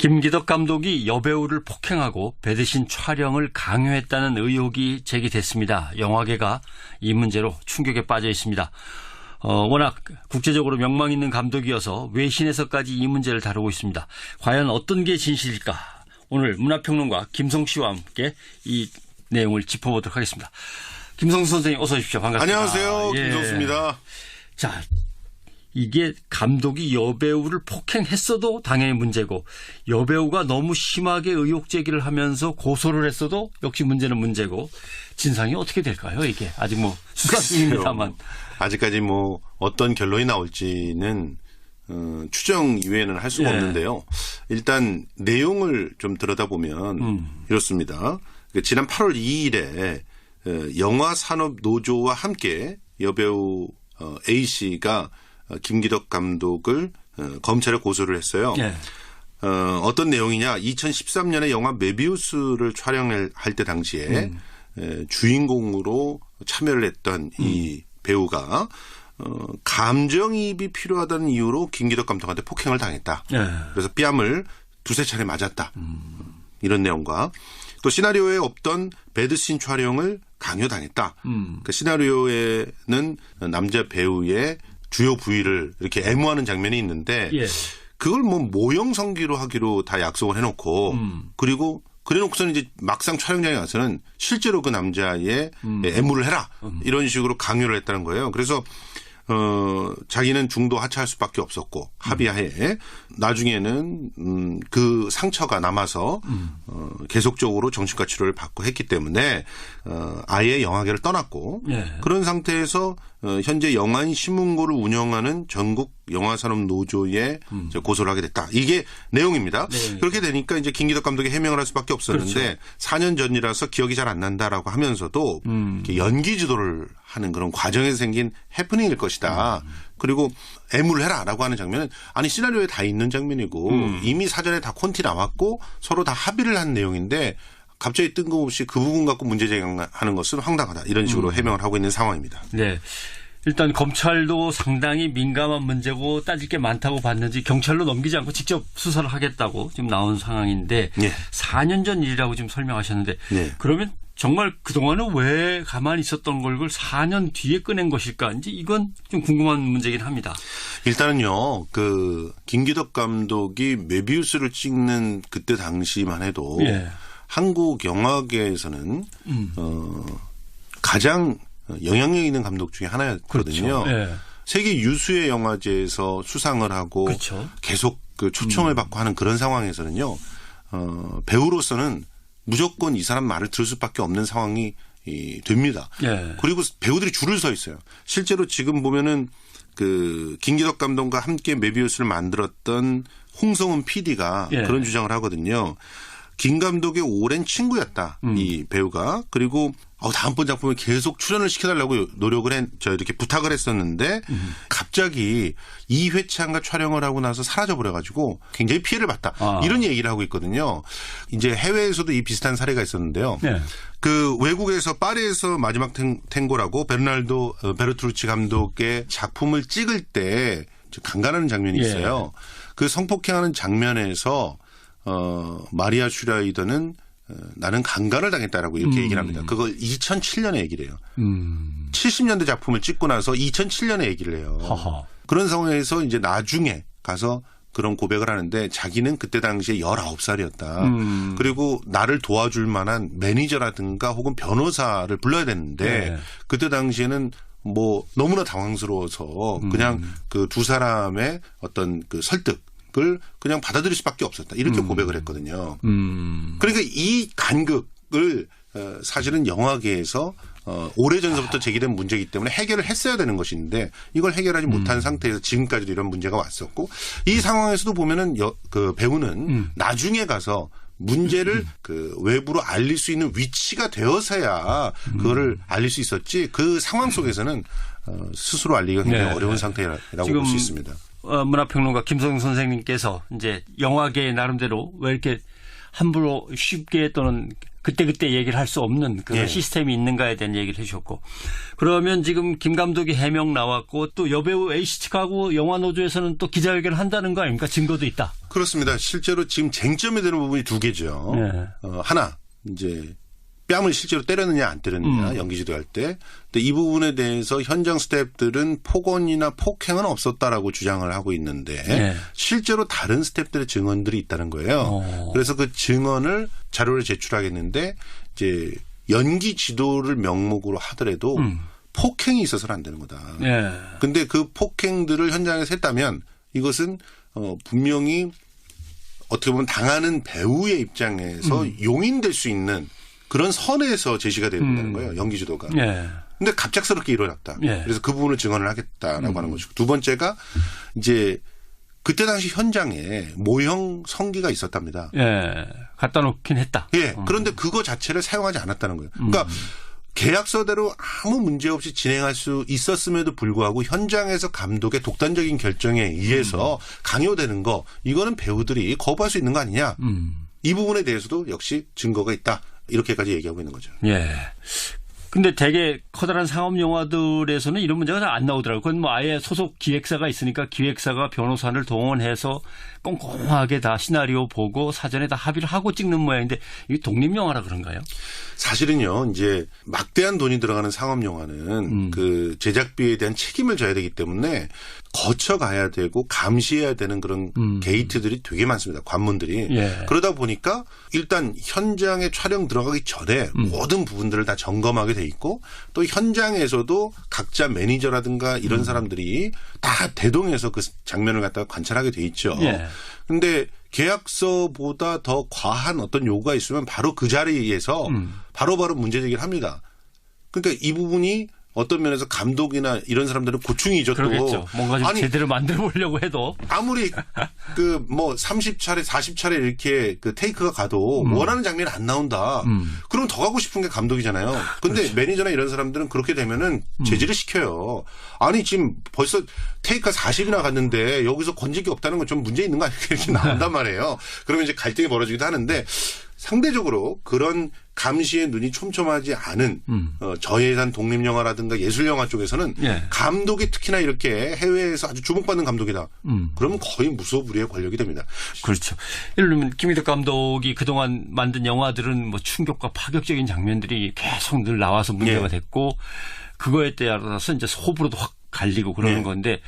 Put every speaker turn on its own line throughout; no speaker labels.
김기덕 감독이 여배우를 폭행하고 배드신 촬영을 강요했다는 의혹이 제기됐습니다. 영화계가 이 문제로 충격에 빠져 있습니다. 워낙 국제적으로 명망 있는 감독이어서 외신에서까지 이 문제를 다루고 있습니다. 과연 어떤 게 진실일까? 오늘 문화평론가 김성수 씨와 함께 이 내용을 짚어보도록 하겠습니다. 김성수 선생님 어서 오십시오. 반갑습니다.
안녕하세요. 김성수입니다.
자, 이게 감독이 여배우를 폭행했어도 당연히 문제고 여배우가 너무 심하게 의혹 제기를 하면서 고소를 했어도 역시 문제는 문제고 진상이 어떻게 될까요? 이게 아직 뭐 수사 중입니다만.
아직까지 뭐 어떤 결론이 나올지는 추정 이외에는 할 수가 없는데요. 일단 내용을 좀 들여다보면 이렇습니다. 지난 8월 2일에 영화산업노조와 함께 여배우 A씨가 김기덕 감독을 검찰에 고소를 했어요. 어떤 내용이냐. 2013년에 영화 메비우스를 촬영할 때 당시에 주인공으로 참여를 했던 이 배우가 감정이입이 필요하다는 이유로 김기덕 감독한테 폭행을 당했다. 그래서 뺨을 두세 차례 맞았다. 이런 내용과 또 시나리오에 없던 배드신 촬영을 강요당했다. 그 시나리오에는 남자 배우의 주요 부위를 이렇게 애무하는 장면이 있는데 그걸 뭐 모형 성기로 하기로 다 약속을 해놓고 그리고 그래놓고서는 이제 막상 촬영장에 가서는 실제로 그 남자의 애무를 해라 이런 식으로 강요를 했다는 거예요. 그래서 자기는 중도 하차할 수밖에 없었고 합의하에 나중에는 그 상처가 남아서 계속적으로 정신과 치료를 받고 했기 때문에 아예 영화계를 떠났고 그런 상태에서 현재 영안신문고를 운영하는 전국 영화산업노조에 고소를 하게 됐다. 이게 내용입니다. 그렇게 되니까 이제 김기덕 감독이 해명을 할 수밖에 없었는데 그렇죠. 4년 전이라서 기억이 잘 안 난다라고 하면서도 연기 지도를 하는 그런 과정에서 생긴 해프닝일 것이다. 그리고 애무를 해라라고 하는 장면은 아니 시나리오에 다 있는 장면이고 이미 사전에 다 콘티 나왔고 서로 다 합의를 한 내용인데 갑자기 뜬금없이 그 부분 갖고 문제 제기하는 것은 황당하다. 이런 식으로 해명을 하고 있는 상황입니다.
네. 일단 검찰도 상당히 민감한 문제고 따질 게 많다고 봤는지 경찰로 넘기지 않고 직접 수사를 하겠다고 지금 나온 상황인데 4년 전 일이라고 지금 설명하셨는데 그러면 정말 그동안은 왜 가만히 있었던 걸 4년 뒤에 꺼낸 것일까? 이제 이건 좀 궁금한 문제긴 합니다.
일단은요, 그 김기덕 감독이 메비우스를 찍는 그때 당시만 해도 한국 영화계에서는 가장 영향력 있는 감독 중에 하나였거든요.
그렇죠.
세계 유수의 영화제에서 수상을 하고
그렇죠.
계속 그 초청을 받고 하는 그런 상황에서는요, 배우로서는 무조건 이 사람 말을 들을 수밖에 없는 상황이 됩니다. 그리고 배우들이 줄을 서 있어요. 실제로 지금 보면은 그 김기덕 감독과 함께 메비우스를 만들었던 홍성은 PD가 그런 주장을 하거든요. 김 감독의 오랜 친구였다. 이 배우가. 그리고 다음번 작품에 계속 출연을 시켜달라고 이렇게 부탁을 했었는데 갑자기 2회차인가 촬영을 하고 나서 사라져버려가지고 굉장히 피해를 봤다. 이런 얘기를 하고 있거든요. 이제 해외에서도 이 비슷한 사례가 있었는데요. 그 외국에서 파리에서 마지막 탱고라고 베르투르치 감독의 작품을 찍을 때 강간하는 장면이 있어요. 그 성폭행하는 장면에서 마리아 슈라이더는 나는 강간을 당했다라고 이렇게 얘기를 합니다. 그걸 2007년에 얘기를 해요. 70년대 작품을 찍고 나서 2007년에 얘기를 해요. 그런 상황에서 이제 나중에 가서 그런 고백을 하는데 자기는 그때 당시에 19살이었다. 그리고 나를 도와줄 만한 매니저라든가 혹은 변호사를 불러야 되는데 그때 당시에는 뭐 너무나 당황스러워서 그냥 그 두 사람의 어떤 그 설득을 그냥 받아들일 수밖에 없었다. 이렇게 고백을 했거든요. 그러니까 이 간극을 사실은 영화계에서 오래전부터 제기된 문제이기 때문에 해결을 했어야 되는 것인데 이걸 해결하지 못한 상태에서 지금까지도 이런 문제가 왔었고 이 상황에서도 보면은 그 배우는 나중에 가서 문제를 그 외부로 알릴 수 있는 위치가 되어서야 그거를 알릴 수 있었지 그 상황 속에서는 스스로 알리기가 굉장히 어려운 상태라고 볼 수 있습니다.
문화평론가 김성수 선생님께서 이제 영화계 나름대로 왜 이렇게 함부로 쉽게 또는 그때그때 얘기를 할 수 없는 그런
예.
시스템이 있는가에 대한 얘기를 해 주셨고. 그러면 지금 김 감독이 해명 나왔고 또 여배우 A씨하고 영화노조에서는 또 기자회견을 한다는 거 아닙니까? 증거도 있다.
그렇습니다. 실제로 지금 쟁점이 되는 부분이 두 개죠.
네.
하나 이제 뺨을 실제로 때렸느냐 안 때렸느냐 연기 지도할 때. 근데 이 부분에 대해서 현장 스태프들은 폭언이나 폭행은 없었다라고 주장을 하고 있는데
네.
실제로 다른 스태프들의 증언들이 있다는 거예요. 그래서 그 증언을 자료를 제출하겠는데 이제 연기 지도를 명목으로 하더라도 폭행이 있어서는 안 되는 거다. 근데 네. 그 폭행들을 현장에서 했다면 이것은 분명히 어떻게 보면 당하는 배우의 입장에서 용인될 수 있는 그런 선에서 제시가 되야 된다는 거예요. 연기 지도가.
예.
근데 갑작스럽게 일어났다.
예.
그래서 그 부분을 증언을 하겠다라고 하는 것이고. 두 번째가 이제 그때 당시 현장에 모형 성기가 있었답니다.
예. 갖다 놓긴 했다.
예. 그런데 그거 자체를 사용하지 않았다는 거예요. 그러니까 계약서대로 아무 문제 없이 진행할 수 있었음에도 불구하고 현장에서 감독의 독단적인 결정에 의해서 강요되는 거 이거는 배우들이 거부할 수 있는 거 아니냐. 이 부분에 대해서도 역시 증거가 있다. 이렇게까지 얘기하고 있는 거죠.
예. 근데 되게 커다란 상업 영화들에서는 이런 문제가 잘 안 나오더라고요. 그건 뭐 아예 소속 기획사가 있으니까 기획사가 변호사를 동원해서 꼼꼼하게 다 시나리오 보고 사전에 다 합의를 하고 찍는 모양인데 이게 독립영화라 그런가요?
사실은요, 이제 막대한 돈이 들어가는 상업 영화는 그 제작비에 대한 책임을 져야 되기 때문에 거쳐가야 되고 감시해야 되는 그런 게이트들이 되게 많습니다. 관문들이.
예.
그러다 보니까 일단 현장에 촬영 들어가기 전에 모든 부분들을 다 점검하게 돼 있고 또 현장에서도 각자 매니저라든가 이런 사람들이 다 대동해서 그 장면을 갖다가 관찰하게 돼 있죠. 그런데 계약서보다 더 과한 어떤 요구가 있으면 바로 그 자리에서 바로바로 문제 제기를 합니다. 그러니까 이 부분이 어떤 면에서 감독이나 이런 사람들은 고충이죠.
그러겠죠. 뭔가 좀 제대로 만들어 보려고 해도.
아무리 그 뭐 30차례, 40차례 이렇게 그 테이크가 가도 원하는 장면이 안 나온다. 그럼 더 가고 싶은 게 감독이잖아요. 근데 그렇죠. 매니저나 이런 사람들은 그렇게 되면은 제지를 시켜요. 아니 지금 벌써 테이크가 40이나 갔는데 여기서 건질 게 없다는 건 좀 문제 있는 거 아니에요? 이렇게 나온단 말이에요. 그러면 이제 갈등이 벌어지기도 하는데 상대적으로 그런 감시의 눈이 촘촘하지 않은 저예산 독립영화라든가 예술영화 쪽에서는 감독이 특히나 이렇게 해외에서 아주 주목받는 감독이다. 그러면 거의 무소불위의 권력이 됩니다.
그렇죠. 예를 들면 김희덕 감독이 그동안 만든 영화들은 뭐 충격과 파격적인 장면들이 계속 늘 나와서 문제가 됐고 그거에 따라서 이제 호불호도 확 갈리고 그러는 건데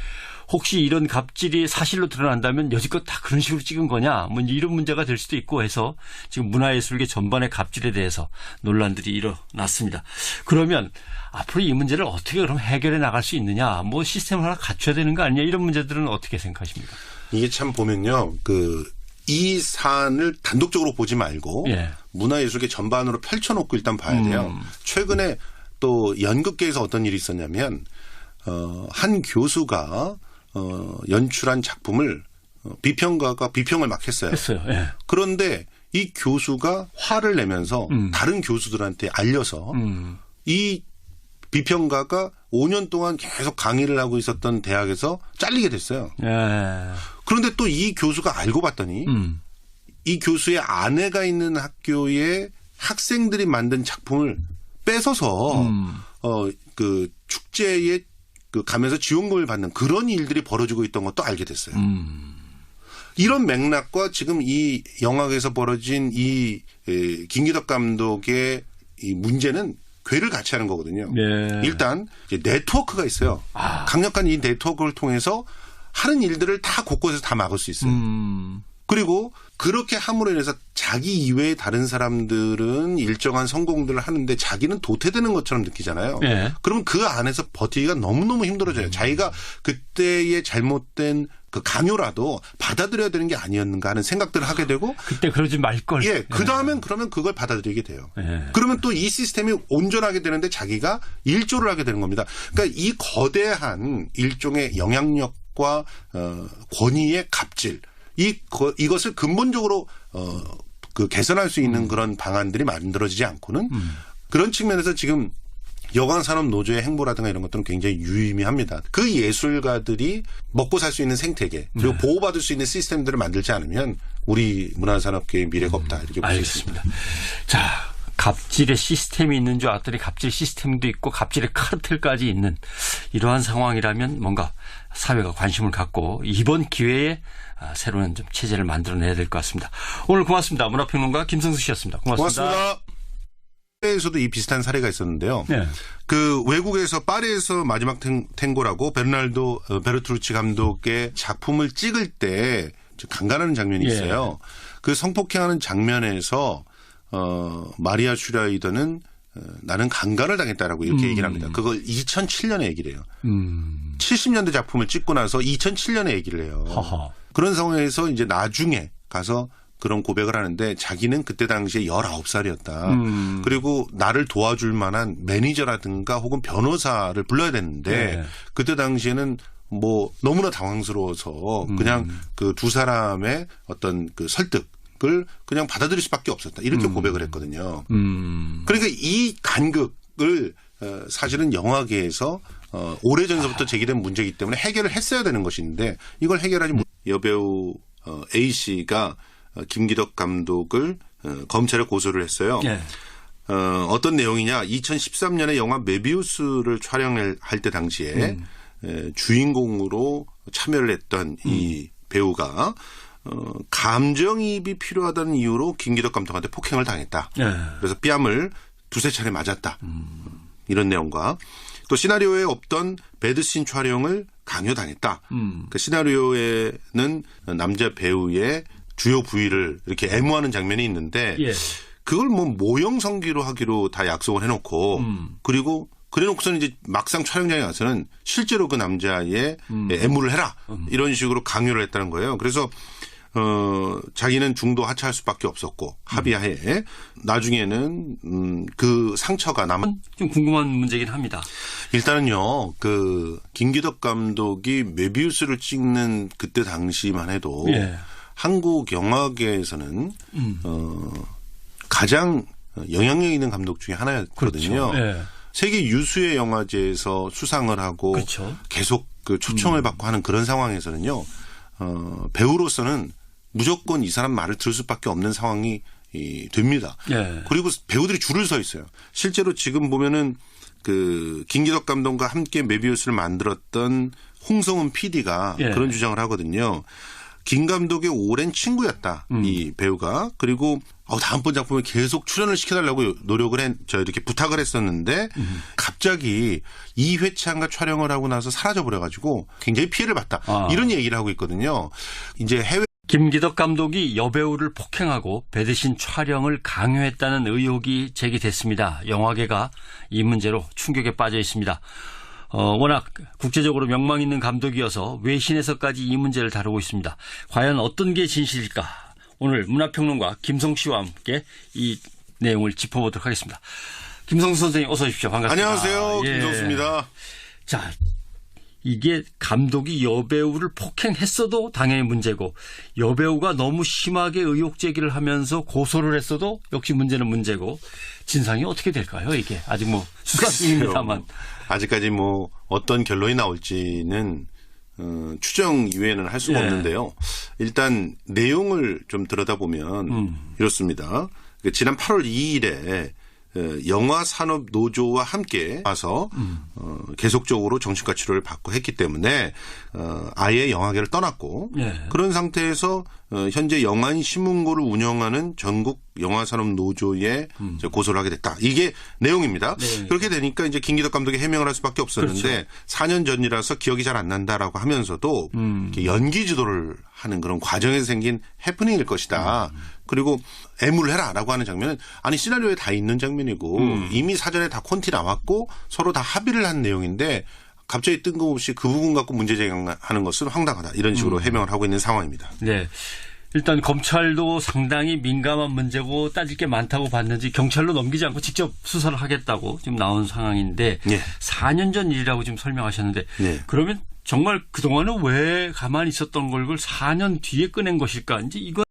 혹시 이런 갑질이 사실로 드러난다면 여지껏 다 그런 식으로 찍은 거냐 뭐 이런 문제가 될 수도 있고 해서 지금 문화예술계 전반의 갑질에 대해서 논란들이 일어났습니다. 그러면 앞으로 이 문제를 어떻게 그럼 해결해 나갈 수 있느냐 뭐 시스템을 하나 갖춰야 되는 거 아니냐 이런 문제들은 어떻게 생각하십니까?
이게 참 보면요. 이 사안을 단독적으로 보지 말고 문화예술계 전반으로 펼쳐놓고 일단 봐야 돼요. 최근에 또 연극계에서 어떤 일이 있었냐면 한 교수가 연출한 작품을 비평가가 비평을 막 했어요. 그런데 이 교수가 화를 내면서 다른 교수들한테 알려서 이 비평가가 5년 동안 계속 강의를 하고 있었던 대학에서 잘리게 됐어요. 그런데 또 이 교수가 알고 봤더니 이 교수의 아내가 있는 학교의 학생들이 만든 작품을 뺏어서 그 축제에 가면서 지원금을 받는 그런 일들이 벌어지고 있던 것도 알게 됐어요. 이런 맥락과 지금 이 영화에서 벌어진 이 김기덕 감독의 이 문제는 궤를 같이 하는 거거든요. 일단 이제 네트워크가 있어요. 강력한 이 네트워크를 통해서 하는 일들을 다 곳곳에서 다 막을 수 있어요. 그리고 그렇게 함으로 인해서 자기 이외의 다른 사람들은 일정한 성공들을 하는데 자기는 도태되는 것처럼 느끼잖아요. 그러면 그 안에서 버티기가 너무너무 힘들어져요. 자기가 그때의 잘못된 그 강요라도 받아들여야 되는 게 아니었는가 하는 생각들을 하게 되고
그때 그러지 말걸.
그다음엔 그러면 그걸 받아들이게 돼요. 그러면 또 이 시스템이 온전하게 되는데 자기가 일조를 하게 되는 겁니다. 그러니까 이 거대한 일종의 영향력과 권위의 갑질 이것을 근본적으로 개선할 수 있는 그런 방안들이 만들어지지 않고는 그런 측면에서 지금 여관산업노조의 행보라든가 이런 것들은 굉장히 유의미합니다. 그 예술가들이 먹고 살 수 있는 생태계 그리고 보호받을 수 있는 시스템들을 만들지 않으면 우리 문화산업계의 미래가 없다 이렇게 볼 수 있습니다.
자, 갑질의 시스템이 있는 줄 알았더니 갑질 시스템도 있고 갑질의 카르텔까지 있는 이러한 상황이라면 뭔가 사회가 관심을 갖고 이번 기회에 새로운 좀 체제를 만들어내야 될 것 같습니다. 오늘 고맙습니다. 문화평론가 김성수 씨였습니다. 고맙습니다.
에서도 이 비슷한 사례가 있었는데요. 네. 그 외국에서 파리에서 마지막 탱고라고 베르투르치 감독의 작품을 찍을 때 강간하는 장면이 있어요. 그 성폭행하는 장면에서 마리아 슈라이더는 나는 강간을 당했다라고 이렇게 얘기를 합니다. 그걸 2007년에 얘기를 해요. 70년대 작품을 찍고 나서 2007년에 얘기를 해요. 허허. 그런 상황에서 이제 나중에 가서 그런 고백을 하는데 자기는 그때 당시에 19살이었다. 그리고 나를 도와줄 만한 매니저라든가 혹은 변호사를 불러야 됐는데 그때 당시에는 뭐 너무나 당황스러워서 그냥 그 두 사람의 어떤 그 설득을 그냥 받아들일 수밖에 없었다. 이렇게 고백을 했거든요. 그러니까 이 간극을 사실은 영화계에서 오래전서부터 제기된 문제이기 때문에 해결을 했어야 되는 것인데 이걸 해결하지 못. 여배우 A 씨가 김기덕 감독을 검찰에 고소를 했어요. 네. 어떤 내용이냐? 2013년에 영화 메비우스를 촬영할 때 당시에 주인공으로 참여를 했던 이 배우가 감정이입이 필요하다는 이유로 김기덕 감독한테 폭행을 당했다. 네. 그래서 뺨을 두세 차례 맞았다. 이런 내용과 또 시나리오에 없던 배드씬 촬영을 강요당했다. 그 시나리오에는 남자 배우의 주요 부위를 이렇게 애무하는 장면이 있는데 그걸 뭐 모형성기로 하기로 다 약속을 해놓고 그리고 그래놓고서는 이제 막상 촬영장에 가서는 실제로 그 남자의 애무를 해라 이런 식으로 강요를 했다는 거예요. 그래서 자기는 중도 하차할 수밖에 없었고 합의하에 나중에는 그 상처가 남은
좀 궁금한 문제긴 합니다.
일단은요, 그 김기덕 감독이 메비우스를 찍는 그때 당시만 해도 한국 영화계에서는 가장 영향력 있는 감독 중에 하나였거든요. 그렇죠. 세계 유수의 영화제에서 수상을 하고 계속 그 초청을 받고 하는 그런 상황에서는요. 배우로서는 무조건 이 사람 말을 들을 수밖에 없는 상황이 됩니다. 그리고 배우들이 줄을 서 있어요. 실제로 지금 보면은 그 김기덕 감독과 함께 메비우스를 만들었던 홍성은 PD가 그런 주장을 하거든요. 김 감독의 오랜 친구였다. 이 배우가. 그리고 다음번 작품에 계속 출연을 시켜달라고 노력을 이렇게 부탁을 했었는데 갑자기 2회차인가 촬영을 하고 나서 사라져버려가지고 굉장히 피해를 봤다. 이런 얘기를 하고 있거든요. 이제 해외
김기덕 감독이 여배우를 폭행하고 배드신 촬영을 강요했다는 의혹이 제기됐습니다. 영화계가 이 문제로 충격에 빠져 있습니다. 워낙 국제적으로 명망 있는 감독이어서 외신에서까지 이 문제를 다루고 있습니다. 과연 어떤 게 진실일까? 오늘 문화평론가 김성수 씨와 함께 이 내용을 짚어보도록 하겠습니다. 김성수 선생님 어서 오십시오. 반갑습니다.
안녕하세요. 김성수입니다.
자, 이게 감독이 여배우를 폭행했어도 당연히 문제고 여배우가 너무 심하게 의혹 제기를 하면서 고소를 했어도 역시 문제는 문제고 진상이 어떻게 될까요? 이게 아직 뭐 수사 중입니다만.
아직까지 뭐 어떤 결론이 나올지는 추정 이외에는 할 수가 없는데요. 일단 내용을 좀 들여다보면 이렇습니다. 지난 8월 2일에 영화산업노조와 함께 와서 계속적으로 정신과 치료를 받고 했기 때문에 아예 영화계를 떠났고 그런 상태에서 현재 영안신문고를 운영하는 전국 영화산업노조에 고소를 하게 됐다. 이게 내용입니다. 그렇게 되니까 이제 김기덕 감독이 해명을 할 수밖에 없었는데 4년 전이라서 기억이 잘 안 난다라고 하면서도 연기 지도를 하는 그런 과정에서 생긴 해프닝일 것이다. 그리고 애무를 해라라고 하는 장면은 아니 시나리오에 다 있는 장면이고 이미 사전에 다 콘티 나왔고 서로 다 합의를 한 내용인데 갑자기 뜬금없이 그 부분 갖고 문제 제기하는 것은 황당하다. 이런 식으로 해명을 하고 있는 상황입니다.
네. 일단 검찰도 상당히 민감한 문제고 따질 게 많다고 봤는지 경찰로 넘기지 않고 직접 수사를 하겠다고 지금 나온 상황인데 4년 전 일이라고 지금 설명하셨는데 그러면 정말 그동안은 왜 가만히 있었던 걸 4년 뒤에 꺼낸 것일까? 이제 이거